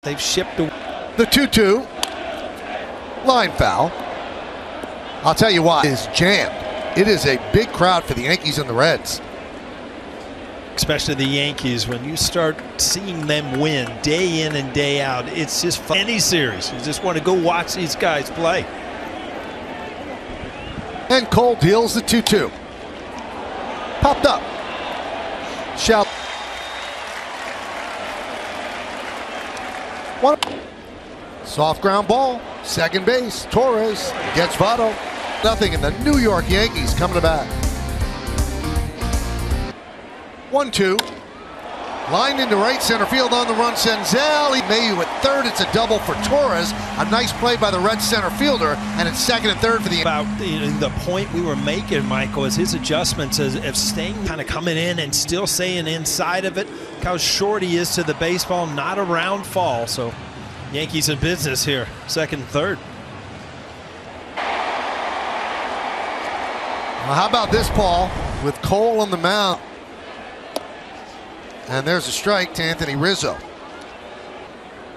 They've shipped away. The 2-2. Line foul. I'll tell you why. It is jammed. It is a big crowd for the Yankees and the Reds. Especially the Yankees, when you start seeing them win day in and day out, it's just fun. Any series, you just want to go watch these guys play. And Cole deals the 2-2. Popped up. Shout. One. Soft ground ball. Second base. Torres gets Votto. Nothing, in the New York Yankees coming to bat. 1-2. Line into right center field on the run. Senzel. Mayu at third. It's a double for Torres. A nice play by the Red center fielder, and it's second and third for the. About the point we were making, Michael, is his adjustments of staying kind of coming in and still staying inside of it. Look how short he is to the baseball, not a round fall. So Yankees in business here, second and third. Well, how about this, Paul, with Cole on the mound? And there's a strike to Anthony Rizzo.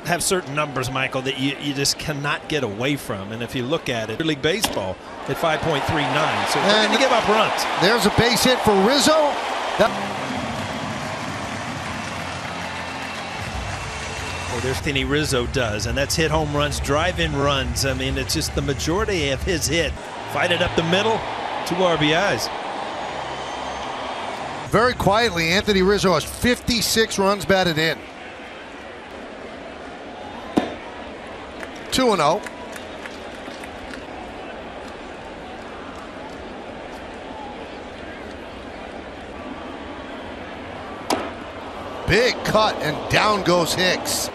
Have certain numbers, Michael, that you just cannot get away from. And if you look at it, League Baseball at 5.39. So they're going to give up runs. There's a base hit for Rizzo. Oh, there's Anthony Rizzo does, and that's hit home runs, drive-in runs. I mean, it's just the majority of his hit. Fight it up the middle, 2 RBIs. Very quietly, Anthony Rizzo has 56 runs batted in. 2-0. Big cut, and down goes Hicks.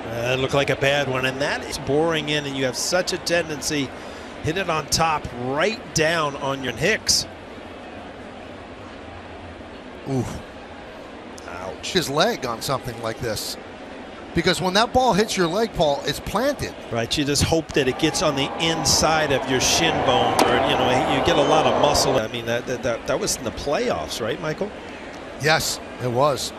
That looked like a bad one, and that is boring in, and you have such a tendency hit it on top, right down on your Hicks. Ooh. Ouch. His leg on something like this. Because when that ball hits your leg, Paul, it's planted. Right, you just hope that it gets on the inside of your shin bone, or you get a lot of muscle. I mean, that was in the playoffs, right, Michael? Yes, it was.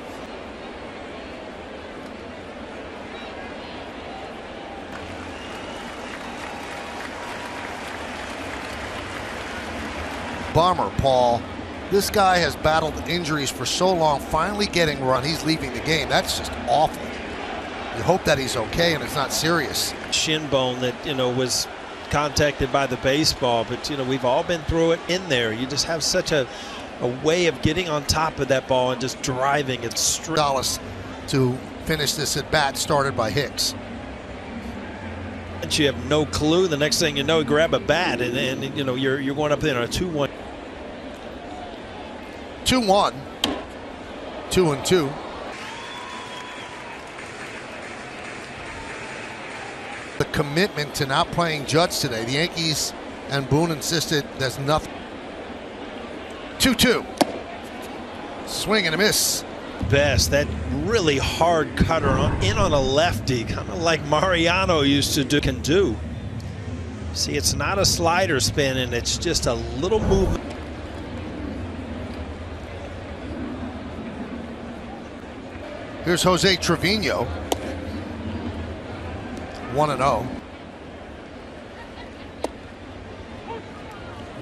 Bummer, Paul. This guy has battled injuries for so long, finally getting run. He's leaving the game. That's just awful. You hope that he's okay and it's not serious. Shin bone that, was contacted by the baseball, but, we've all been through it in there. You just have such a way of getting on top of that ball and just driving it straight. Dallas to finish this at bat, started by Hicks. And you have no clue. The next thing you know, you grab a bat and you're going up there on a 2-1. 2-1. 2-2. The commitment to not playing Judge today. The Yankees and Boone insisted there's nothing. 2-2. Swing and a miss. Best, that really hard cutter in on a lefty, kind of like Mariano used to do. See, it's not a slider spin, and it's just a little movement. Here's Jose Trevino. 1-0.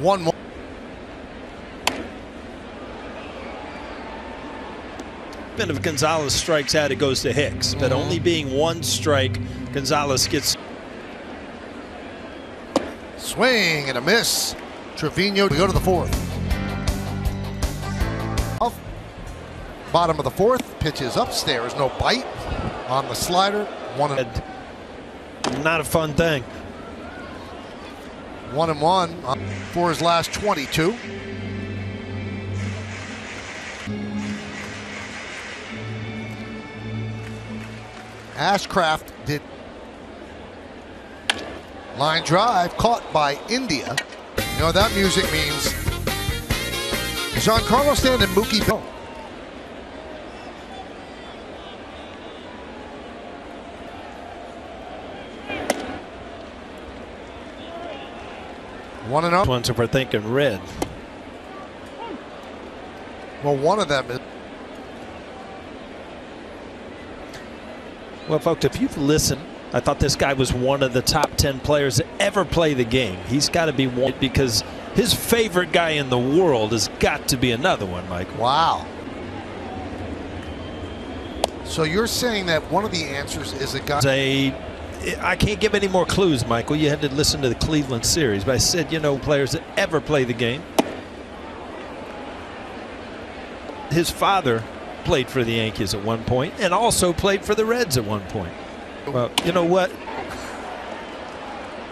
One more. If Gonzalez strikes out, it goes to Hicks. But only being one strike, Gonzalez gets. Swing and a miss. Trevino to go to the fourth. Bottom of the fourth. Pitches upstairs. No bite on the slider. Not a fun thing. 1-1 for his last 22. Ashcraft did. Line drive caught by India. You know what that music means? Giancarlo Stanton and Mookie Betts. 1-0. Ones if we're thinking red. Well, one of them is Well, folks, if you've listened, I thought this guy was one of the top 10 players to ever play the game. He's got to be one because his favorite guy in the world has got to be another one, Mike. Wow. So you're saying that one of the answers is a guy. I can't give any more clues, Michael. You had to listen to the Cleveland series. But I said, you know, players that ever play the game. His father played for the Yankees at one point and also played for the Reds at one point. Well, you know what?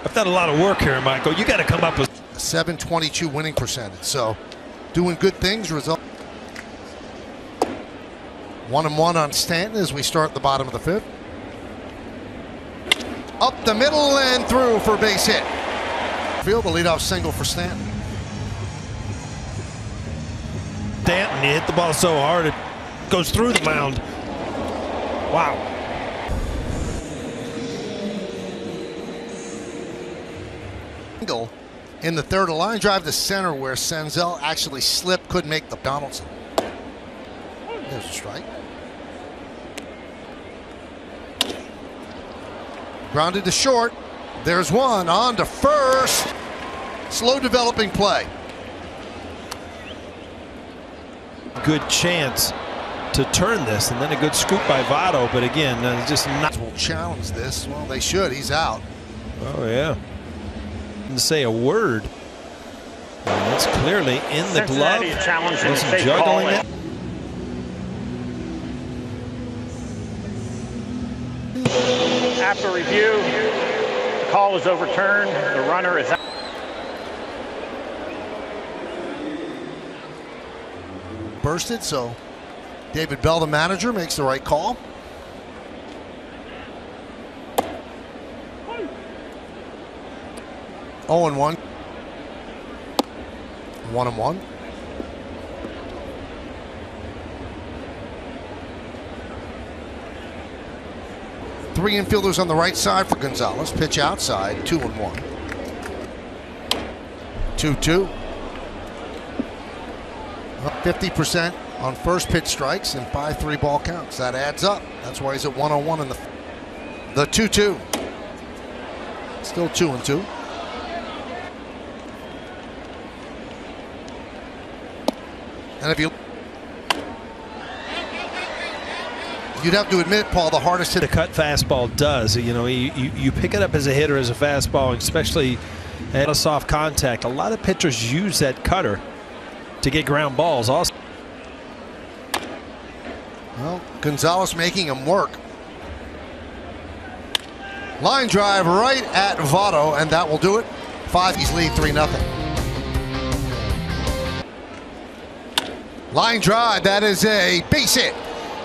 I've done a lot of work here, Michael. You got to come up with a 722 winning percentage. So doing good things. Result 1-1 on Stanton as we start the bottom of the fifth. Up the middle and through for a base hit. Field, the leadoff single for Stanton. Stanton, he hit the ball so hard it goes through the mound. Wow. In the third, a line drive to center where Senzel actually slipped, couldn't make the Donaldson. There's a strike. Grounded to short. There's one on to first. Slow developing play. Good chance to turn this, and then a good scoop by Votto, but again, just not. Will challenge this. Well, they should. He's out. Oh yeah. Didn't say a word. And it's clearly in the glove. Wasn't juggling it. After review, the call is overturned. The runner is out. Bursted, so David Bell, the manager, makes the right call. Oh and 1. 1-1. Three infielders on the right side for Gonzalez. Pitch outside. 2-1. 2-2. 50% on first pitch strikes and 5-3 ball counts. That adds up. That's why he's at 1-1 in the 2-2. Still 2-2. And if you'd have to admit, Paul, the hardest hit. The cut fastball does. You know, you pick it up as a hitter as a fastball, especially at a soft contact. A lot of pitchers use that cutter to get ground balls also. Well, Gonzalez making him work. Line drive right at Votto, and that will do it. He's lead 3-0. Line drive, that is a base hit.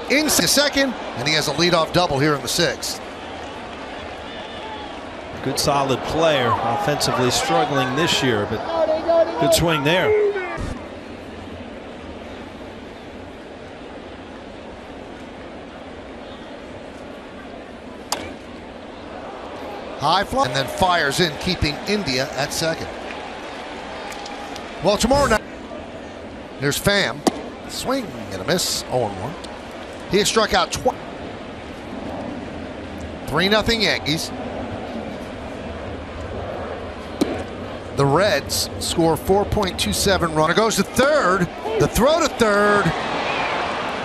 Into second, and he has a leadoff double here in the sixth. Good solid player, offensively struggling this year, but good swing there. High fly, and then fires in, keeping India at second. Well, tomorrow night, there's Pham. Swing and a miss, 0-1. He has struck out twice. 3-0 Yankees. The Reds score 4.27 run. It goes to third. The throw to third.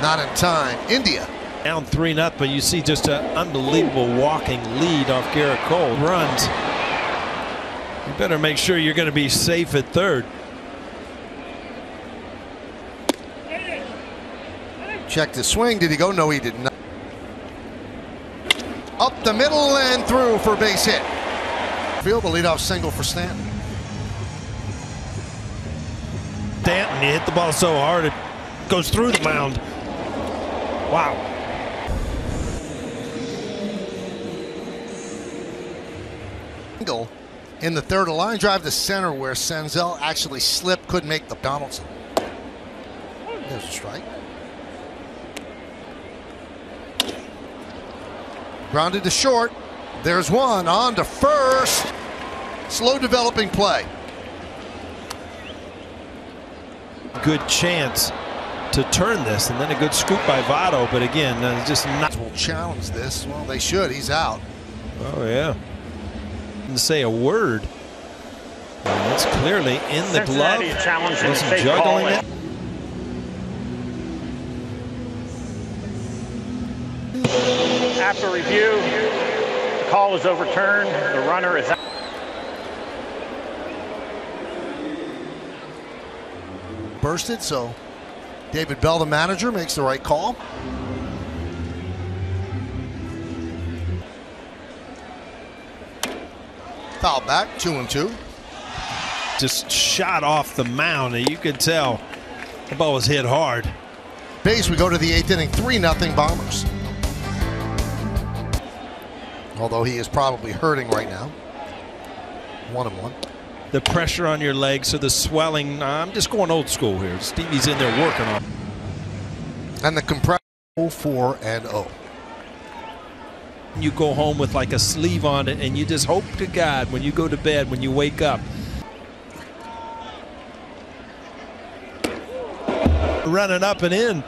Not in time. India. Down 3-0, but you see just an unbelievable walking lead off Garrett Cole. Runs. You better make sure you're going to be safe at third. Checked his swing. Did he go? No, he did not. Up the middle and through for a base hit. Field, the leadoff single for Stanton. Stanton, he hit the ball so hard it goes through the mound. Wow. In the third, a line drive to center where Senzel actually slipped, couldn't make the Donaldson. There's a strike. Grounded to short. There's one on to first. Slow developing play. Good chance to turn this, and then a good scoop by Votto, but again, just not. Will challenge this. Well, they should. He's out. Oh yeah. Didn't say a word. And it's clearly in the glove. Wasn't juggling it. After review, the call is overturned. The runner is out. Bursted, so David Bell, the manager, makes the right call. Foul back, 2-2. Just shot off the mound, and you could tell the ball was hit hard. Base, we go to the 8th inning, 3-0 Bombers. Although he is probably hurting right now. 1-1. The pressure on your legs, so the swelling. I'm just going old school here. Stevie's in there working on. And the compression 4-0. You go home with like a sleeve on it, and you just hope to God when you go to bed, when you wake up. Running up and in.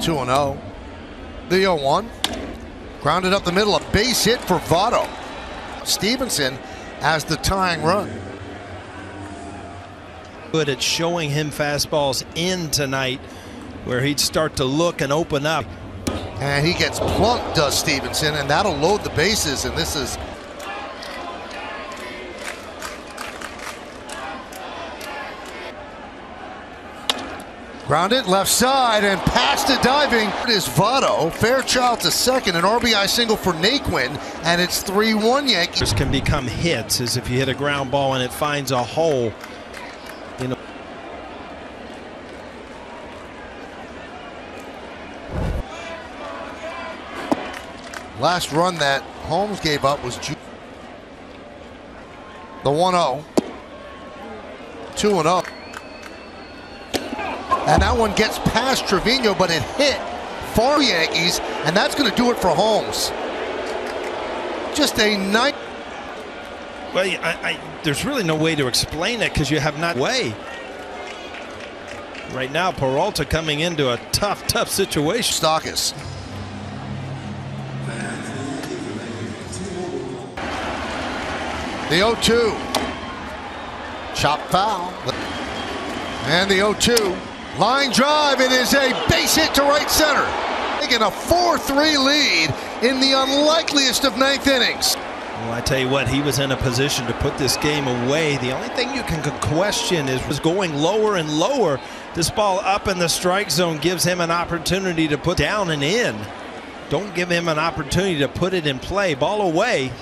Two and 0. The 0-1. Grounded up the middle, a base hit for Votto. Stevenson has the tying run. Good at showing him fastballs in tonight, where he'd start to look and open up. And he gets plunked, does Stevenson, and that'll load the bases. And this is grounded left side and past the diving. It is Votto. Fairchild to second, an RBI single for Naquin, and it's 3-1 Yankees. This can become hits, as if you hit a ground ball and it finds a hole. You know. Last run that Holmes gave up was the 1-0. 2-0. And that one gets past Trevino, but it hit far Yankees, and that's going to do it for Holmes. Just a nice. Well, there's really no way to explain it because you have not way. Right now, Peralta coming into a tough situation. Stakis. The 0-2. Chop foul. And the 0-2. Line drive. It is a base hit to right center. Taking a 4-3 lead in the unlikeliest of 9th innings. Well, I tell you what, he was in a position to put this game away. The only thing you can question is was going lower and lower. This ball up in the strike zone gives him an opportunity to put down and in. Don't give him an opportunity to put it in play. Ball away.